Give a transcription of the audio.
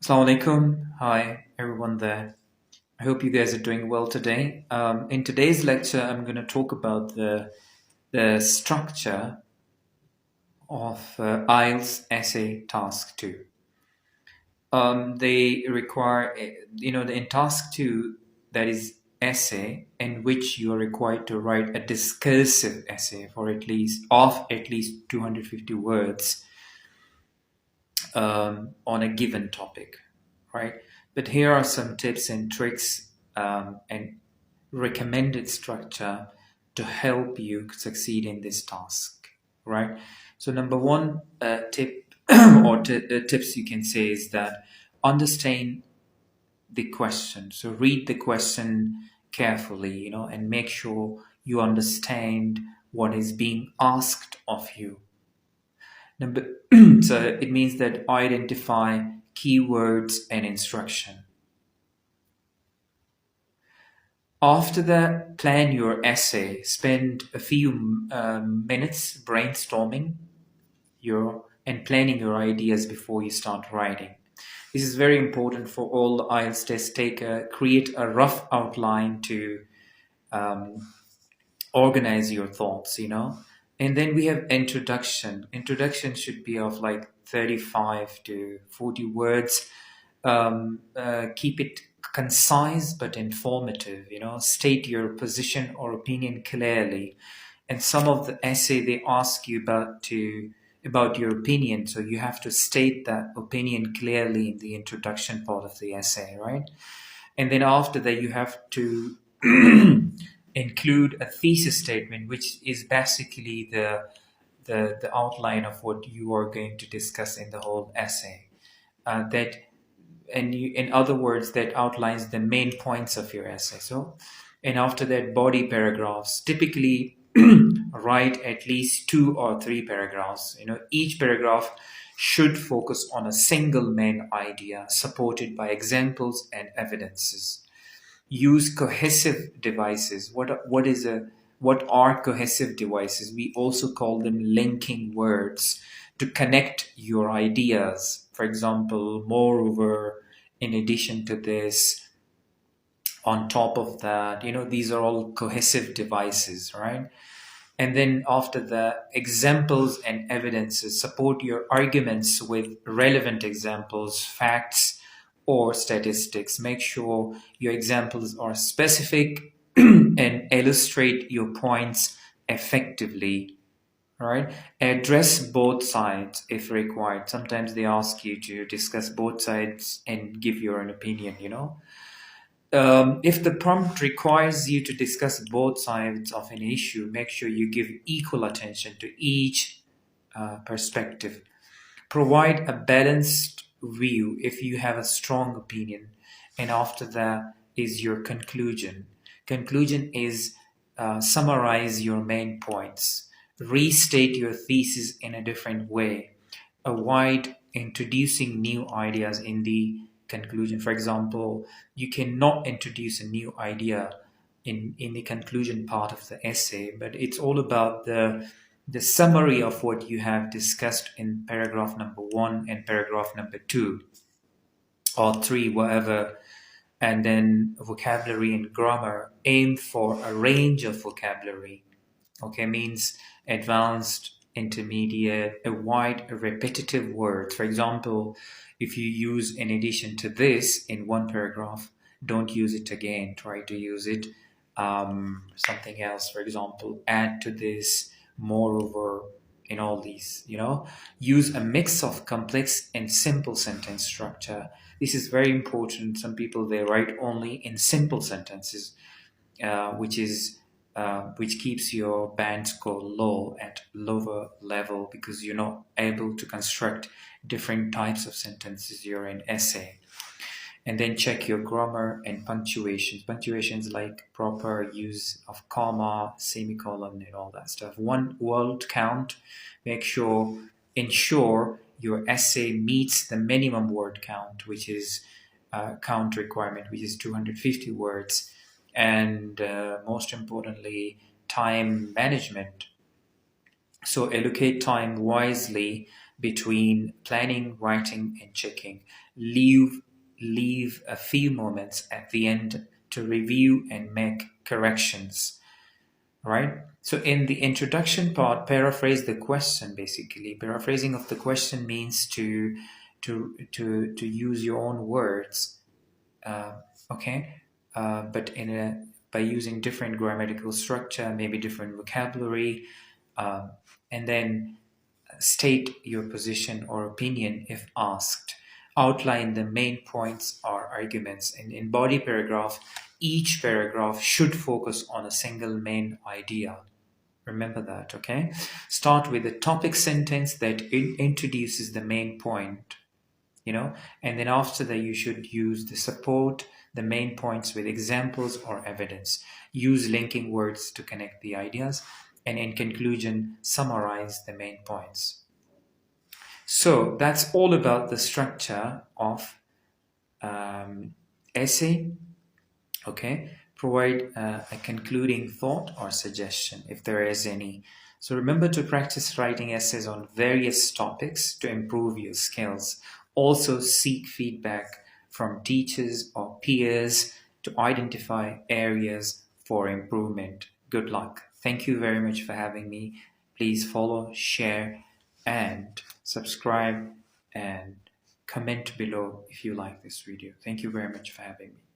Assalamu alaikum. Hi, everyone there. I hope you guys are doing well today. In today's lecture, I'm going to talk about the structure of IELTS essay task 2. They require, in task 2, that is essay, in which you are required to write a discursive essay for at least 250 words on a given topic, right? But here are some tips and tricks and recommended structure to help you succeed in this task, right? So number one tip or tips you can say is that understand the question. So read the question carefully, and make sure you understand what is being asked of you. Number, so it means that identify keywords and instruction. After that, plan your essay. Spend a few minutes brainstorming and planning your ideas before you start writing. This is very important for all the IELTS test taker. Create a rough outline to um, organize your thoughts, And then we have introduction. Introduction should be of like 35 to 40 words. Keep it concise but informative, State your position or opinion clearly. And some of the essay they ask you about your opinion, so you have to state that opinion clearly in the introduction part of the essay, right? And then after that, you have to include a thesis statement, which is basically the outline of what you are going to discuss in the whole essay. In other words, that outlines the main points of your essay. So, and after that, body paragraphs. Typically, write at least 2 or 3 paragraphs. Each paragraph should focus on a single main idea, supported by examples and evidences. Use cohesive devices. What are cohesive devices? We also call them linking words to connect your ideas. For example, moreover, in addition to this, on top of that, these are all cohesive devices, right? And then after the examples and evidences, support your arguments with relevant examples, facts, or statistics. Make sure your examples are specific and illustrate your points effectively. All right. Address both sides if required. Sometimes they ask you to discuss both sides and give your own opinion. If the prompt requires you to discuss both sides of an issue, make sure you give equal attention to each perspective. Provide a balanced view if you have a strong opinion. And after that is your conclusion. Conclusion is summarize your main points. Restate your thesis in a different way. Avoid introducing new ideas in the conclusion. For example, you cannot introduce a new idea in the conclusion part of the essay, but it's all about the summary of what you have discussed in paragraph number 1 and paragraph number 2 or 3, whatever. And then vocabulary and grammar. Aim for a range of vocabulary. Okay, means advanced, intermediate. Avoid repetitive words. For example, if you use in addition to this in one paragraph, don't use it again. Try to use it something else. For example, add to this, moreover, in all these. Use a mix of complex and simple sentence structure. This is very important. Some people, they write only in simple sentences, which keeps your band score low at lower level, because you're not able to construct different types of sentences during essay. And then check your grammar and punctuations. Punctuations like proper use of comma, semicolon, and all that stuff. One word count. Ensure your essay meets the minimum word count, which is count requirement, which is 250 words. And most importantly, time management. So allocate time wisely. between planning, writing, and checking. Leave a few moments at the end to review and make corrections. Right? So in the introduction part, paraphrase the question. Basically, paraphrasing of the question means to use your own words, uh, okay, but in a by using different grammatical structure, maybe different vocabulary, um, and then state your position or opinion if asked. Outline the main points or arguments. In body paragraph, each paragraph should focus on a single main idea. Remember that, okay? Start with a topic sentence that introduces the main point, and then after that, you should use the support the main points with examples or evidence. Use linking words to connect the ideas. And in conclusion, summarize the main points. So that's all about the structure of essay. Okay, provide a concluding thought or suggestion if there is any. So remember to practice writing essays on various topics to improve your skills. Also seek feedback from teachers or peers to identify areas for improvement. Good luck. Thank you very much for having me. Please follow, share, and subscribe, and comment below if you like this video. Thank you very much for having me.